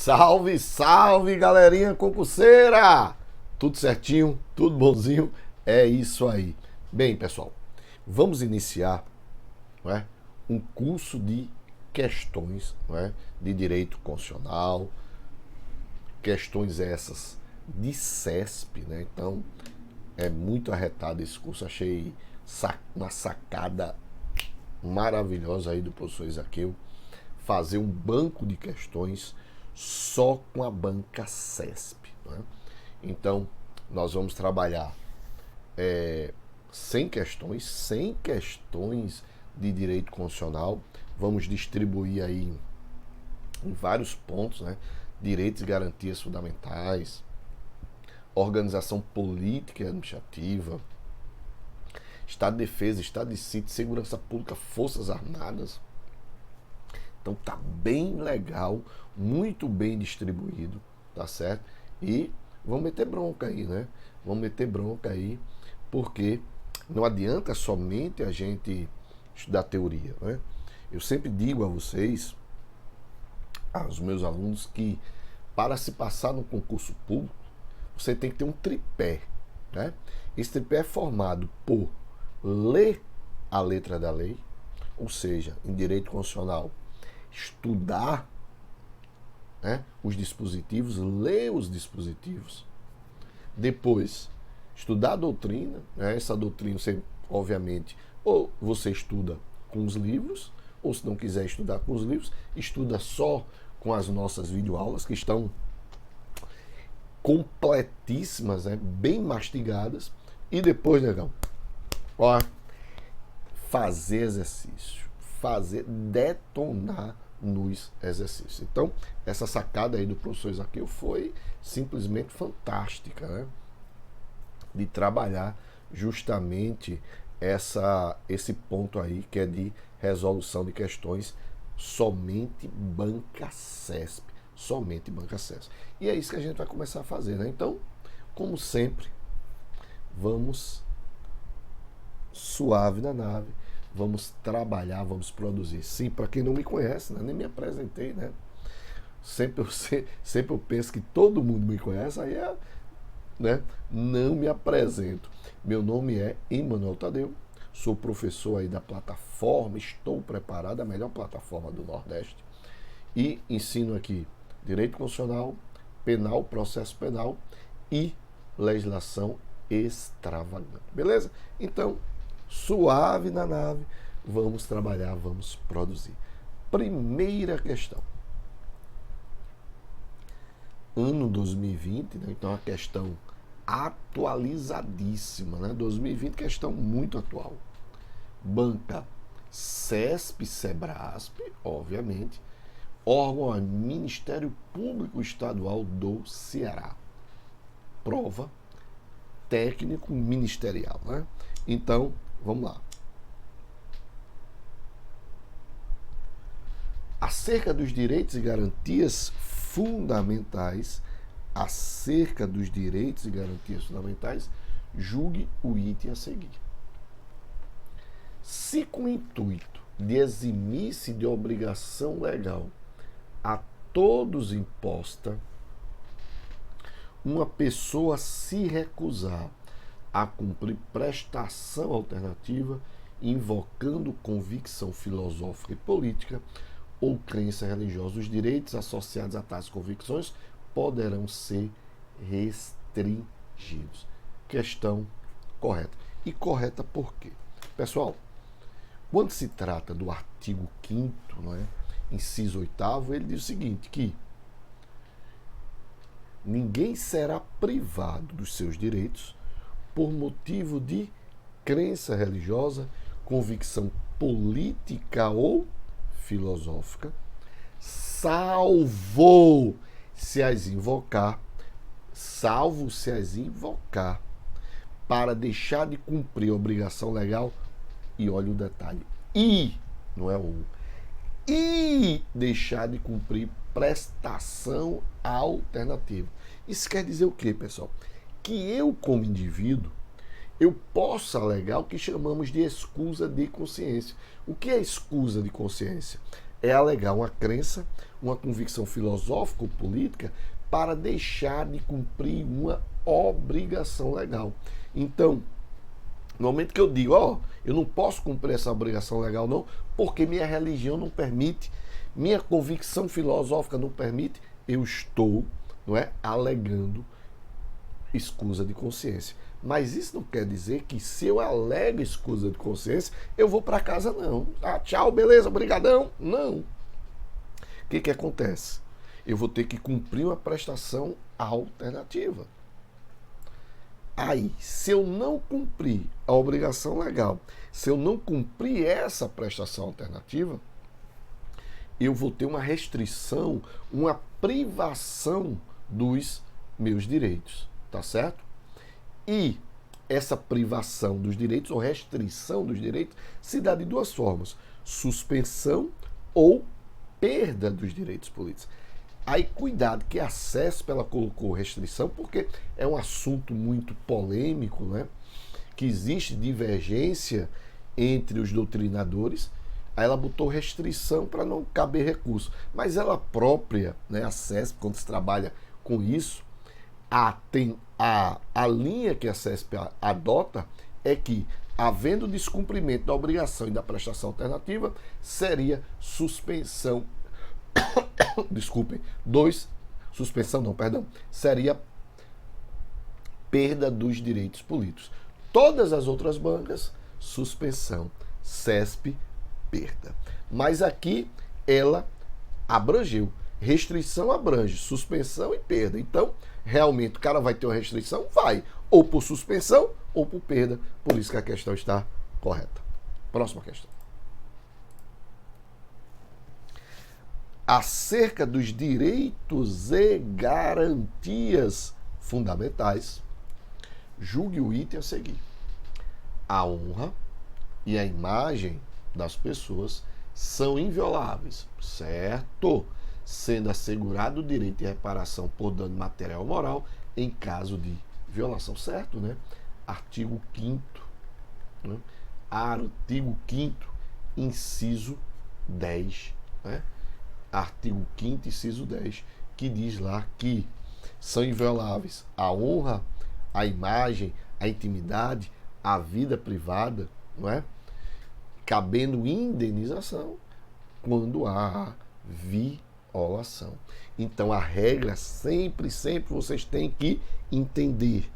Salve, salve, galerinha concurseira! Tudo certinho? Tudo bonzinho? É isso aí. Bem, pessoal, vamos iniciar, não é, um curso de questões, não é, de direito constitucional, questões essas de CESP, né? Então, é muito arretado esse curso. Achei uma sacada maravilhosa aí do professor Isaqueu fazer um banco de questões só com a banca CESP. Né? Então, nós vamos trabalhar 100 questões de direito constitucional. Vamos distribuir aí em vários pontos, né? Direitos e garantias fundamentais, organização política e administrativa, Estado de Defesa, Estado de Sítio, Segurança Pública, Forças Armadas. Então tá bem legal, muito bem distribuído, tá certo? E vamos meter bronca aí, né? Vamos meter bronca aí, porque não adianta somente a gente estudar teoria, né? Eu sempre digo a vocês, aos meus alunos, que para se passar no concurso público, você tem que ter um tripé, né? Esse tripé é formado por ler a letra da lei, ou seja, em direito constitucional, estudar, né, os dispositivos, ler os dispositivos. Depois, estudar a doutrina, né, essa doutrina você, obviamente, ou você estuda com os livros, ou se não quiser estudar com os livros, estuda só com as nossas videoaulas, que estão completíssimas, né, bem mastigadas. E depois, negão, ó, fazer exercício, detonar nos exercícios. Então, essa sacada aí do professor Isaqueu foi simplesmente fantástica, né? De trabalhar justamente esse ponto aí, que é de resolução de questões somente banca CESP. Somente banca CESP. E é isso que a gente vai começar a fazer, né? Então, como sempre, vamos suave na nave, vamos trabalhar, vamos produzir. Sim, para quem não me conhece, né? Nem me apresentei, né? Sempre eu penso que todo mundo me conhece, aí né? Não me apresento. Meu nome é Emanuel Tadeu, sou professor aí da plataforma, estou preparado, a melhor plataforma do Nordeste, e ensino aqui direito constitucional, penal, processo penal e legislação extravagante. Beleza? Então, suave na nave, vamos trabalhar, vamos produzir. Primeira questão. Ano 2020, né? Então a questão atualizadíssima, né? 2020, questão muito atual. Banca CESP, SEBRASP, obviamente, órgão Ministério Público Estadual do Ceará. Prova técnico ministerial, né? Então, vamos lá. Acerca dos direitos e garantias fundamentais, julgue o item a seguir. Se com o intuito de eximir-se de obrigação legal a todos imposta, uma pessoa se recusar a cumprir prestação alternativa, invocando convicção filosófica e política ou crença religiosa, os direitos associados a tais convicções poderão ser restringidos. Questão correta. E correta por quê? Pessoal, quando se trata do artigo 5º, não é? Inciso 8º, ele diz o seguinte, que ninguém será privado dos seus direitos por motivo de crença religiosa, convicção política ou filosófica, salvo se as invocar, para deixar de cumprir a obrigação legal, e olha o detalhe, não é e deixar de cumprir prestação alternativa. Isso quer dizer o quê, pessoal? Que eu, como indivíduo, eu posso alegar o que chamamos de escusa de consciência. O que é escusa de consciência? é alegar uma crença, uma convicção filosófica ou política para deixar de cumprir uma obrigação legal. Então, no momento que eu digo, eu não posso cumprir essa obrigação legal não, porque minha religião não permite, minha convicção filosófica não permite, eu estou, não é, alegando escusa de consciência. Mas isso não quer dizer que se eu alego escusa de consciência, eu vou para casa não. Tchau, beleza, brigadão. Não. O que acontece? Eu vou ter que cumprir uma prestação alternativa. Aí, se eu não cumprir a obrigação legal, se eu não cumprir essa prestação alternativa, eu vou ter uma restrição, uma privação dos meus direitos, tá certo? E essa privação dos direitos ou restrição dos direitos se dá de duas formas: suspensão ou perda dos direitos políticos. Aí cuidado que a CESP ela colocou restrição porque é um assunto muito polêmico, né? Que existe divergência entre os doutrinadores. Aí ela botou restrição para não caber recurso. Mas ela própria, né, a CESP, quando se trabalha com isso, a linha que a CESP adota é que, havendo descumprimento da obrigação e da prestação alternativa, seria suspensão. Desculpem. Seria perda dos direitos políticos. Todas as outras bancas, suspensão. CESP, perda. Mas aqui ela abrangeu. Restrição abrange, suspensão e perda. Então, realmente, o cara vai ter uma restrição? Vai. Ou por suspensão ou por perda. Por isso que a questão está correta. Próxima questão. Acerca dos direitos e garantias fundamentais, julgue o item a seguir. A honra e a imagem das pessoas são invioláveis, certo? Sendo assegurado o direito de reparação por dano material ou moral em caso de violação, certo, né? Artigo 5º, né? Artigo 5º, inciso 10, né? Artigo 5º, inciso 10, que diz lá que são invioláveis a honra, a imagem, a intimidade, a vida privada, não é? Cabendo indenização quando há violação. Então a regra sempre vocês têm que entender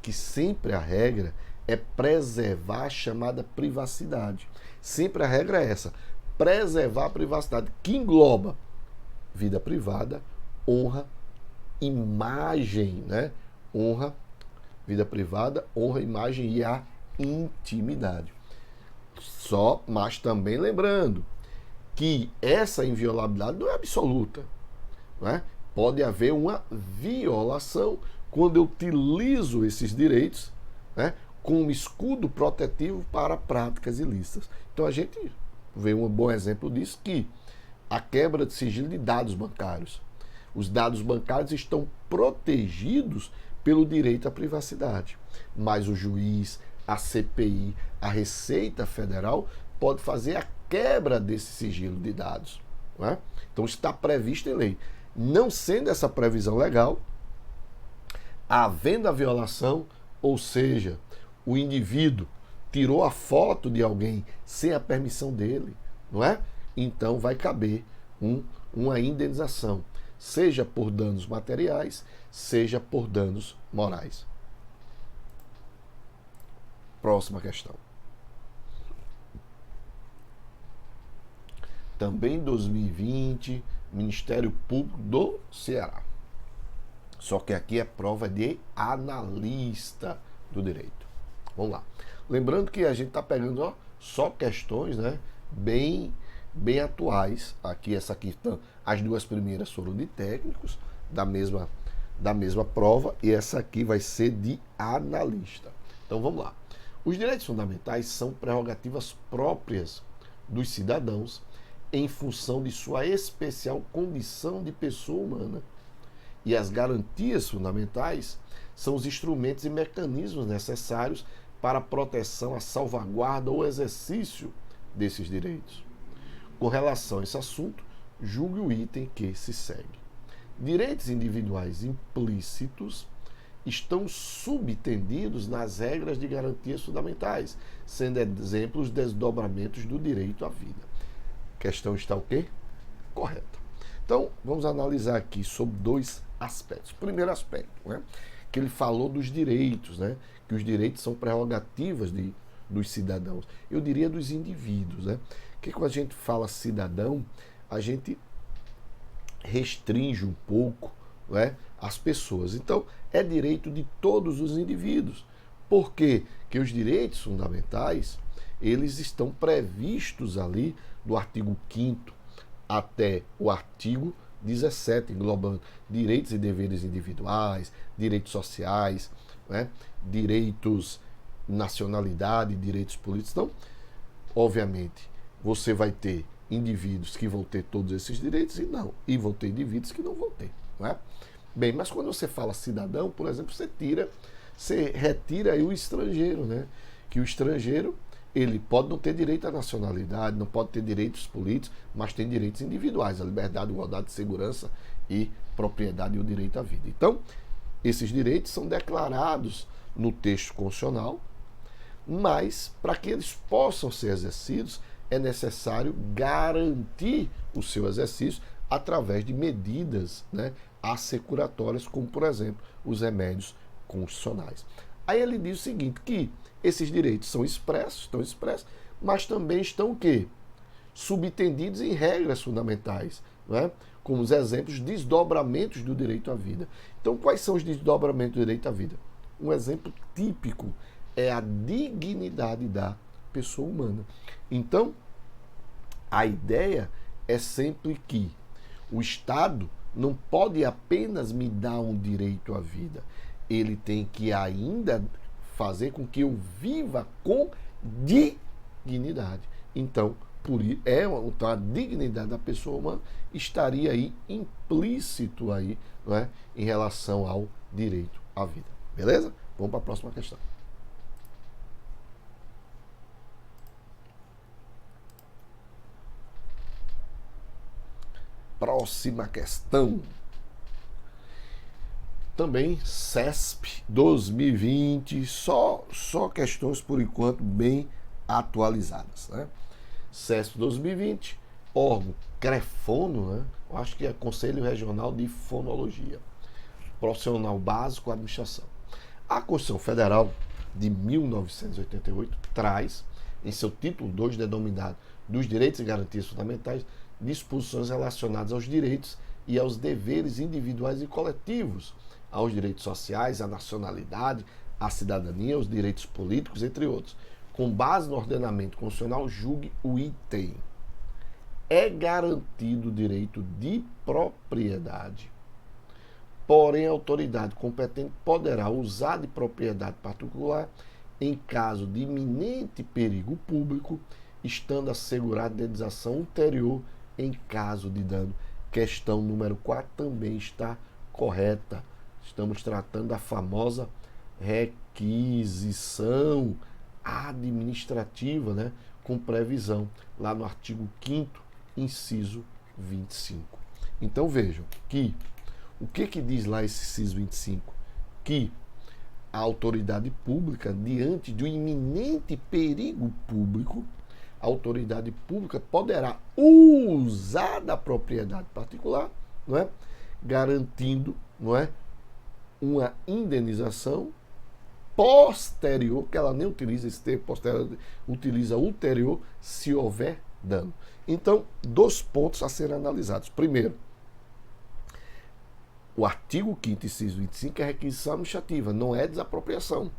que sempre a regra é preservar a chamada privacidade. Sempre a regra é essa: preservar a privacidade, que engloba vida privada, honra, imagem, né? Honra, vida privada, honra, imagem e a intimidade. Mas também lembrando que essa inviolabilidade não é absoluta, né? Pode haver uma violação quando eu utilizo esses direitos, né, como escudo protetivo para práticas ilícitas. Então a gente vê um bom exemplo disso, que a quebra de sigilo de dados bancários. Os dados bancários estão protegidos pelo direito à privacidade, mas o juiz, a CPI, a Receita Federal pode fazer a quebra desse sigilo de dados, não é? Então está previsto em lei. Não sendo essa previsão legal, havendo a violação, ou seja, o indivíduo tirou a foto de alguém sem a permissão dele, não é? Então vai caber uma indenização, seja por danos materiais, seja por danos morais. Próxima questão. Também 2020, Ministério Público do Ceará. Só que aqui é prova de analista do direito. Vamos lá. Lembrando que a gente está pegando só questões, né, bem atuais. Aqui, as duas primeiras foram de técnicos, da mesma prova, e essa aqui vai ser de analista. Então vamos lá. Os direitos fundamentais são prerrogativas próprias dos cidadãos em função de sua especial condição de pessoa humana. E as garantias fundamentais são os instrumentos e mecanismos necessários para a proteção, a salvaguarda ou exercício desses direitos. Com relação a esse assunto, julgue o item que se segue. Direitos individuais implícitos estão subtendidos nas regras de garantias fundamentais, sendo exemplos desdobramentos do direito à vida. A questão está o quê? Correta. Então, vamos analisar aqui sobre dois aspectos. Primeiro aspecto, né, que ele falou dos direitos, né, que os direitos são prerrogativas dos cidadãos. Eu diria dos indivíduos. Né? Porque quando a gente fala cidadão, a gente restringe um pouco, né, as pessoas. Então, é direito de todos os indivíduos. Por quê? Porque os direitos fundamentais, eles estão previstos ali do artigo 5º até o artigo 17, englobando direitos e deveres individuais, direitos sociais, né, direitos, nacionalidade, direitos políticos. Então, obviamente, você vai ter indivíduos que vão ter todos esses direitos e vão ter indivíduos que não vão ter. Não é? Bem, mas quando você fala cidadão, por exemplo, você retira aí o estrangeiro, né? Que o estrangeiro, ele pode não ter direito à nacionalidade, não pode ter direitos políticos, mas tem direitos individuais, a liberdade, a igualdade, a segurança e propriedade e o direito à vida. Então, esses direitos são declarados no texto constitucional, mas para que eles possam ser exercidos, é necessário garantir o seu exercício através de medidas, né, assecuratórias, como, por exemplo, os remédios constitucionais. Aí ele diz o seguinte, que esses direitos estão expressos, mas também estão o quê? Subtendidos em regras fundamentais, né? Como os exemplos, desdobramentos do direito à vida. Então, quais são os desdobramentos do direito à vida? Um exemplo típico é a dignidade da pessoa humana. Então, a ideia é sempre que o Estado não pode apenas me dar um direito à vida, ele tem que ainda fazer com que eu viva com dignidade. Então, então a dignidade da pessoa humana estaria aí implícito aí, não é, em relação ao direito à vida. Beleza? Vamos para a próxima questão. Próxima questão. Também CESP 2020, só questões por enquanto bem atualizadas, né? CESP 2020, órgão CREFONO, né? Eu acho que é Conselho Regional de Fonologia, profissional básico, administração. A Constituição Federal de 1988 traz, em seu título 2, denominado dos Direitos e Garantias Fundamentais, disposições relacionadas aos direitos e aos deveres individuais e coletivos, aos direitos sociais, à nacionalidade, à cidadania, aos direitos políticos, entre outros. Com base no ordenamento constitucional, julgue o item. É garantido o direito de propriedade. Porém, a autoridade competente poderá usar de propriedade particular em caso de iminente perigo público, estando assegurada indenização ulterior em caso de dano. Questão número 4 também está correta. Estamos tratando da famosa requisição administrativa, né, com previsão lá no artigo 5º, inciso 25. Então vejam que o que diz lá esse inciso 25? Que a autoridade pública, diante de um iminente perigo público, a autoridade pública poderá usar da propriedade particular, não é, garantindo, não é, uma indenização posterior, que ela nem utiliza esse termo posterior, utiliza ulterior, se houver dano. Então, 2 pontos a serem analisados. Primeiro, o artigo 5º, inciso 25, é requisição administrativa, não é desapropriação.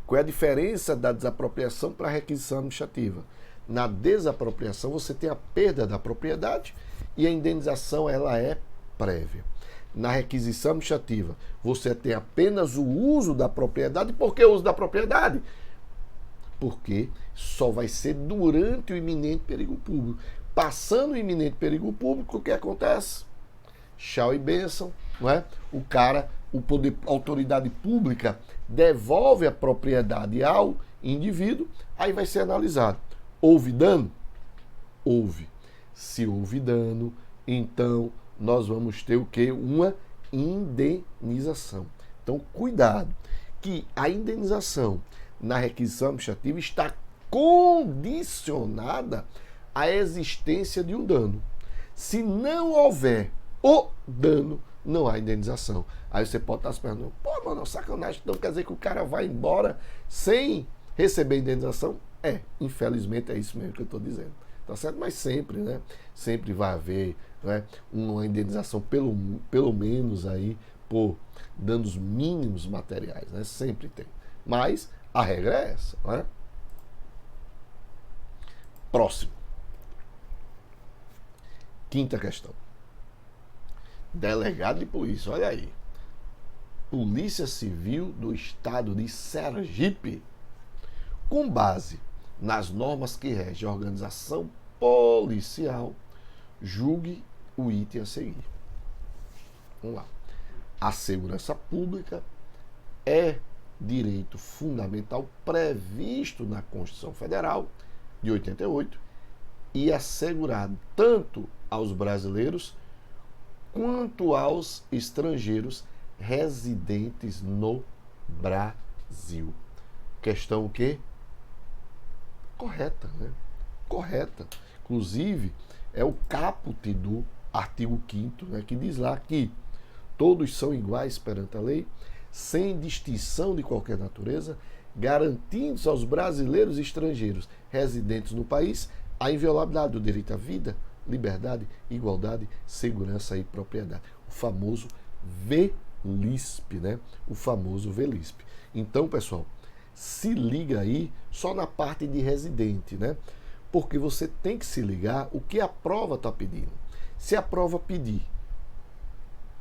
Qual é a diferença da desapropriação para a requisição administrativa? Na desapropriação, você tem a perda da propriedade e a indenização ela é prévia. Na requisição administrativa, você tem apenas o uso da propriedade. Por que o uso da propriedade? Porque só vai ser durante o iminente perigo público. Passando o iminente perigo público, o que acontece? Tchau e bênção, não é? O cara, a autoridade pública devolve a propriedade ao indivíduo, aí vai ser analisado. Houve dano? houve. Se houve dano, então nós vamos ter o quê? Uma indenização. Então, cuidado, que a indenização na requisição administrativa está condicionada à existência de um dano. Se não houver o dano, não há indenização. Aí você pode estar se perguntando, pô, mano, sacanagem, então quer dizer que o cara vai embora sem receber indenização? Infelizmente é isso mesmo que eu estou dizendo. Tá certo? Mas sempre, né? Sempre vai haver, né, uma indenização, pelo menos aí, por danos mínimos materiais, né? Sempre tem. Mas a regra é essa, né? Próximo. Quinta questão. Delegado de polícia, olha aí. Polícia Civil do Estado de Sergipe, com base nas normas que regem a organização policial, julgue o item a seguir. Vamos lá. A segurança pública é direito fundamental previsto na Constituição Federal de 88 e assegurado tanto aos brasileiros quanto aos estrangeiros residentes no Brasil. Questão o quê? Correta, né? Correta. Inclusive, é o caput do artigo 5º, né, que diz lá que todos são iguais perante a lei, sem distinção de qualquer natureza, garantindo aos brasileiros e estrangeiros residentes no país a inviolabilidade do direito à vida, liberdade, igualdade, segurança e propriedade. O famoso VLISP, né? O famoso VLISP. Então, pessoal, se liga aí só na parte de residente, né? Porque você tem que se ligar o que a prova está pedindo. Se a prova pedir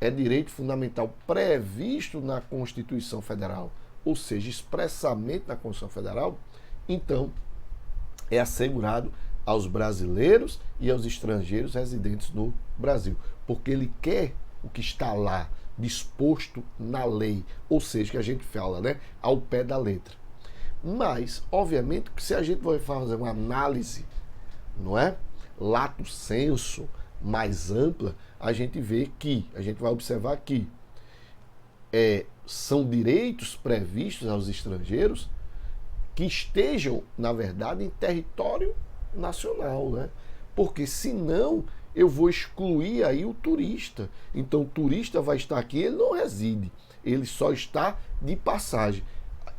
é direito fundamental previsto na Constituição Federal, ou seja, expressamente na Constituição Federal, então é assegurado aos brasileiros e aos estrangeiros residentes no Brasil, porque ele quer o que está lá disposto na lei, ou seja, que a gente fala, né, ao pé da letra. Mas, obviamente, que se a gente vai fazer uma análise, não é, lato sensu, mais ampla, a gente vai observar que são direitos previstos aos estrangeiros que estejam, na verdade, em território nacional, né? Porque senão eu vou excluir aí o turista. Então o turista vai estar aqui, ele não reside, ele só está de passagem.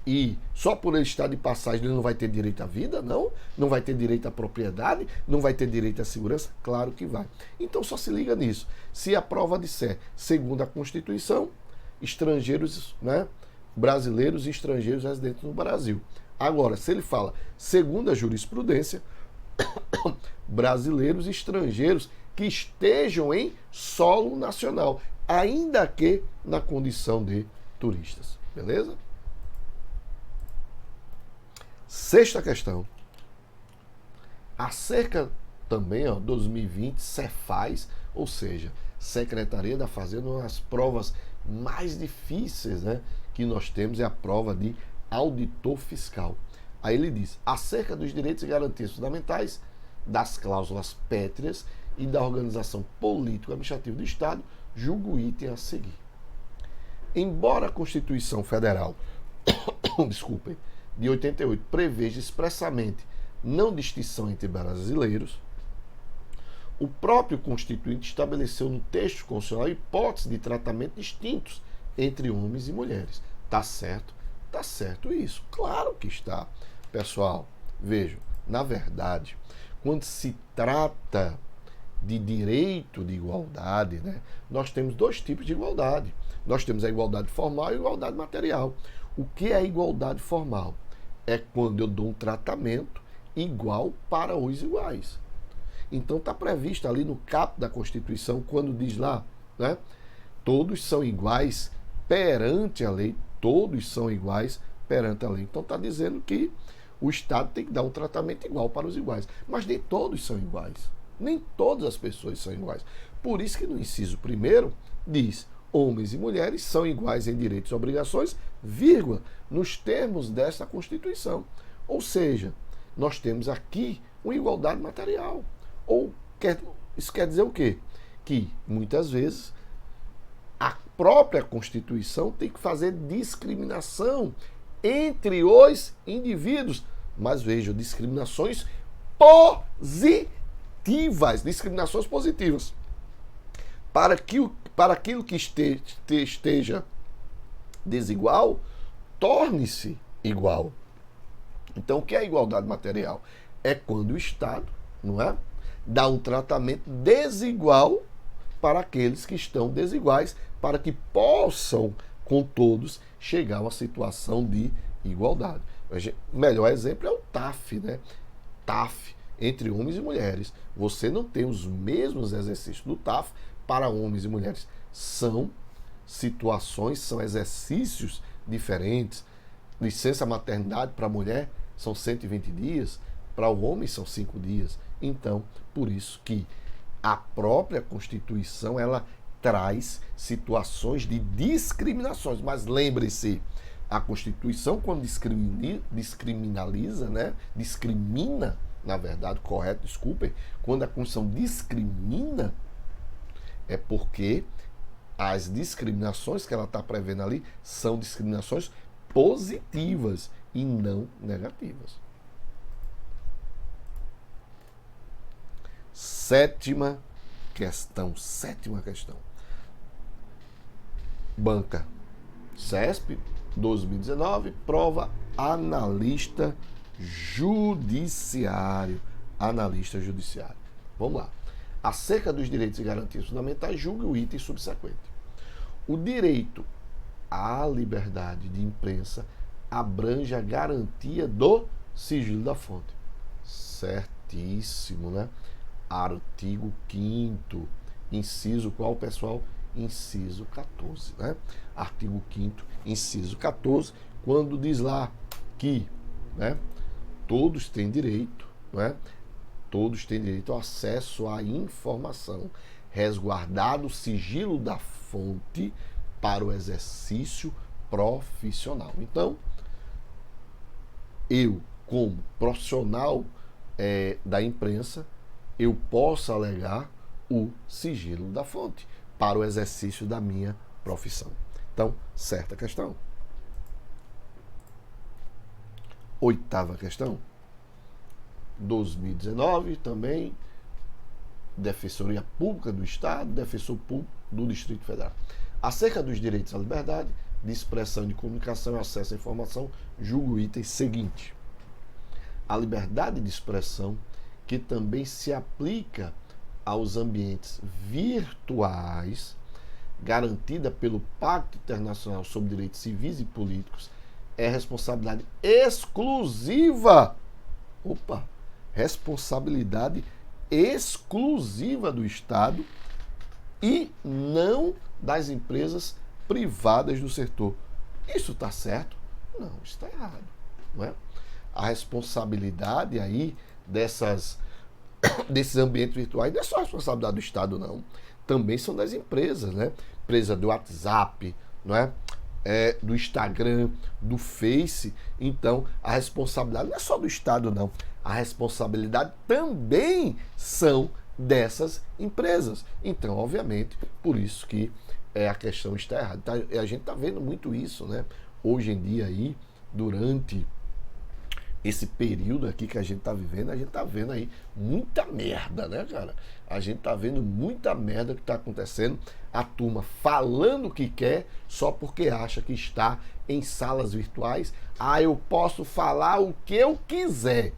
E só por ele estar de passagem ele não vai ter direito à vida? Não. Não vai ter direito à propriedade? Não vai ter direito à segurança? Claro que vai. Então só se liga nisso. Se a prova disser, segundo a Constituição, estrangeiros, né, brasileiros e estrangeiros residentes no Brasil. Agora, se ele fala, segundo a jurisprudência, brasileiros e estrangeiros que estejam em solo nacional, ainda que na condição de turistas. Beleza? Sexta questão. Acerca também, 2020, Cefaz, ou seja, Secretaria da Fazenda, uma das provas mais difíceis, né, que nós temos é a prova de auditor fiscal. Aí ele diz, acerca dos direitos e garantias fundamentais, das cláusulas pétreas e da organização político-administrativa do Estado, julgo o item a seguir. Embora a Constituição Federal, desculpem, de 88 preveja expressamente não distinção entre brasileiros, o próprio Constituinte estabeleceu no texto constitucional hipótese de tratamento distintos entre homens e mulheres. Tá certo? Tá certo isso. Claro que está. Pessoal, vejam, na verdade, quando se trata de direito de igualdade, né, nós temos dois tipos de igualdade. Nós temos a igualdade formal e a igualdade material. O que é a igualdade formal? É quando eu dou um tratamento igual para os iguais. Então está previsto ali no caput da Constituição, quando diz lá, né, todos são iguais perante a lei, todos são iguais perante a lei. Então está dizendo que o Estado tem que dar um tratamento igual para os iguais. Mas nem todos são iguais. Nem todas as pessoas são iguais. Por isso que no inciso 1º diz, homens e mulheres são iguais em direitos e obrigações, vírgula, nos termos desta Constituição. Ou seja, nós temos aqui uma igualdade material. Isso quer dizer o quê? Que, muitas vezes, a própria Constituição tem que fazer discriminação entre os indivíduos. Mas vejam, discriminações positivas. Discriminações positivas. Para aquilo que esteja desigual, torne-se igual. Então, o que é a igualdade material? É quando o Estado, não é, dá um tratamento desigual para aqueles que estão desiguais, para que possam, com todos, chegar a uma situação de igualdade. O melhor exemplo é o TAF, né? TAF, entre homens e mulheres. Você não tem os mesmos exercícios do TAF para homens e mulheres. São situações, são exercícios diferentes. Licença maternidade para a mulher são 120 dias, para o homem são 5 dias. Então, por isso que a própria Constituição, ela traz situações de discriminações. Mas lembre-se, a Constituição, quando discriminaliza, né? Discrimina, na verdade, correto, desculpem, quando a Constituição discrimina, é porque as discriminações que ela está prevendo ali são discriminações positivas e não negativas. Sétima questão. Banca CESP 2019, prova analista judiciário. Vamos lá. Acerca dos direitos e garantias fundamentais, julgue o item subsequente. O direito à liberdade de imprensa abrange a garantia do sigilo da fonte. Certíssimo, né? Artigo 5º, inciso qual, pessoal? Inciso 14, né? Artigo 5º, inciso 14, quando diz lá que, né, todos têm direito, né? Todos têm direito ao acesso à informação, resguardado o sigilo da fonte para o exercício profissional. Então, eu, como profissional da imprensa, eu posso alegar o sigilo da fonte para o exercício da minha profissão. Então, certa questão. Oitava questão. 2019 também, Defensoria Pública do Estado, Defensor Público do Distrito Federal. Acerca dos direitos à liberdade de expressão, de comunicação e acesso à informação, julgo o item seguinte. A liberdade de expressão, que também se aplica aos ambientes virtuais, garantida pelo Pacto Internacional sobre Direitos Civis e Políticos, é responsabilidade exclusiva. Responsabilidade exclusiva do Estado e não das empresas privadas do setor. Isso está certo? Não, isso está errado. Não é? A responsabilidade aí desses ambientes virtuais não é só a responsabilidade do Estado, não. Também são das empresas, né? Empresa do WhatsApp, não é? Do Instagram, do Face. Então, a responsabilidade não é só do Estado, não. A responsabilidade também são dessas empresas. Então, obviamente, por isso que a questão está errada. A gente está vendo muito isso, né? Hoje em dia aí, durante esse período aqui que a gente está vivendo, a gente está vendo aí muita merda, né, cara? A gente está vendo muita merda que está acontecendo. A turma falando o que quer só porque acha que está em salas virtuais. Eu posso falar o que eu quiser.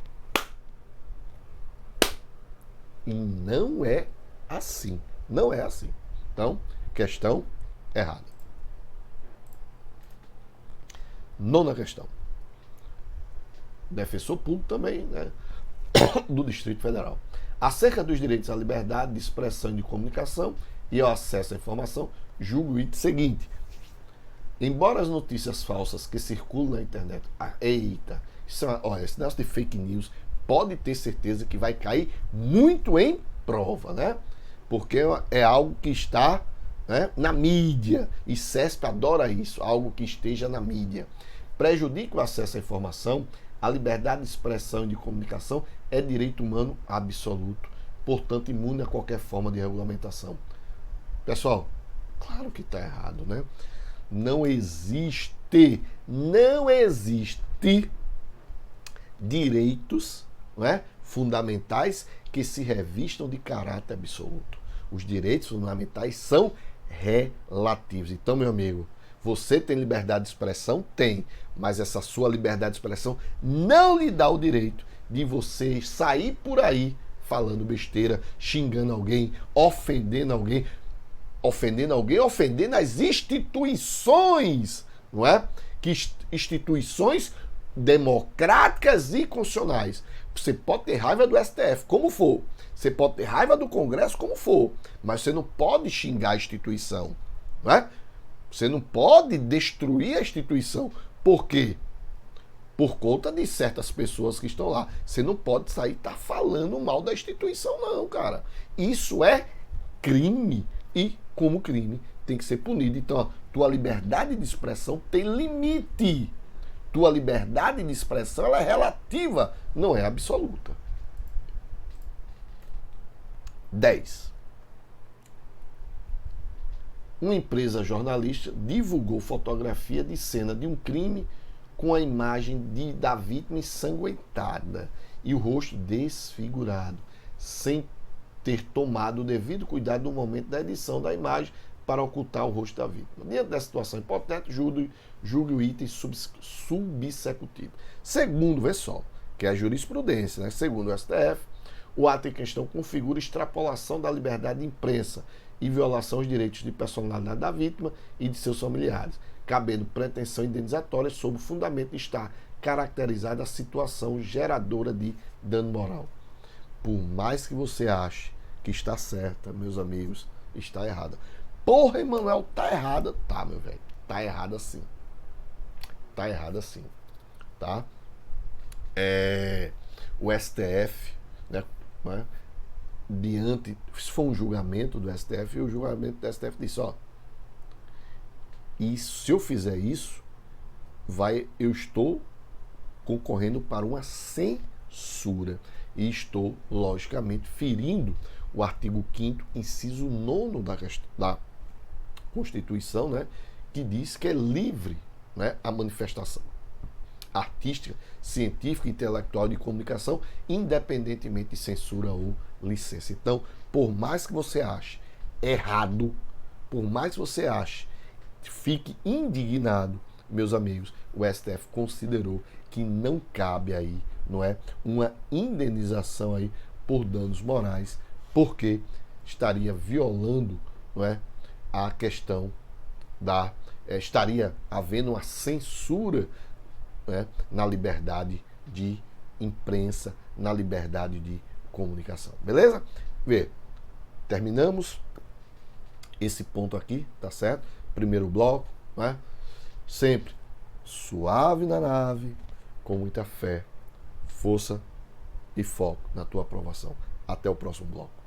E não é assim. Não é assim. Então, questão errada. Nona questão. Defensor Público também, né, do Distrito Federal. Acerca dos direitos à liberdade de expressão e de comunicação e ao acesso à informação, julgo o item seguinte. Embora as notícias falsas que circulam na internet, esse negócio de fake news, pode ter certeza que vai cair muito em prova, né? Porque é algo que está, né, na mídia, e CESP adora isso, algo que esteja na mídia. Prejudica o acesso à informação. A liberdade de expressão e de comunicação é direito humano absoluto. portanto imune a qualquer forma de regulamentação. Pessoal, claro que está errado, né? Não existe direitos, não é, fundamentais que se revistam de caráter absoluto. Os direitos fundamentais são relativos. Então, meu amigo, você tem liberdade de expressão? Tem. Mas essa sua liberdade de expressão não lhe dá o direito de você sair por aí falando besteira, xingando alguém, ofendendo as instituições, não é? Que instituições democráticas e constitucionais. Você pode ter raiva do STF, como for. Você pode ter raiva do Congresso, como for. Mas você não pode xingar a instituição, não é? Você não pode destruir a instituição. Por quê? Por conta de certas pessoas que estão lá. Você não pode sair e falando mal da instituição, não, cara. Isso é crime. E, como crime, tem que ser punido. Então, a tua liberdade de expressão tem limite. Tua liberdade de expressão ela é relativa, não é absoluta. 10. Uma empresa jornalista divulgou fotografia de cena de um crime com a imagem da vítima ensanguentada e o rosto desfigurado, sem ter tomado o devido cuidado no momento da edição da imagem para ocultar o rosto da vítima. Diante dessa situação hipotética, julgue o item subsecutivo. Segundo, vê só, que é a jurisprudência, né? Segundo o STF, o ato em questão configura extrapolação da liberdade de imprensa e violação aos direitos de personalidade da vítima e de seus familiares, cabendo pretensão indenizatória sob o fundamento de estar caracterizada a situação geradora de dano moral. Por mais que você ache que está certa, meus amigos, está errada. Porra, Emanuel, tá errada. Tá, meu velho. Tá errada sim. Tá errada sim. Tá? O STF, né? Diante, isso foi um julgamento do STF, e o julgamento do STF disse, ó, e se eu fizer isso, eu estou concorrendo para uma censura. E estou, logicamente, ferindo o artigo 5º, inciso 9 da Constituição, né, que diz que é livre, né, a manifestação artística, científica, intelectual de comunicação, independentemente de censura ou licença. Então, por mais que você ache errado, por mais que você ache, fique indignado, meus amigos, o STF considerou que não cabe aí, não é, uma indenização aí por danos morais, porque estaria violando, não é, a questão da estaria havendo uma censura, né, na liberdade de imprensa, na liberdade de comunicação. Beleza? Vê, terminamos esse ponto aqui, tá certo? Primeiro bloco, né? Sempre suave na nave, com muita fé, força e foco na tua aprovação. Até o próximo bloco.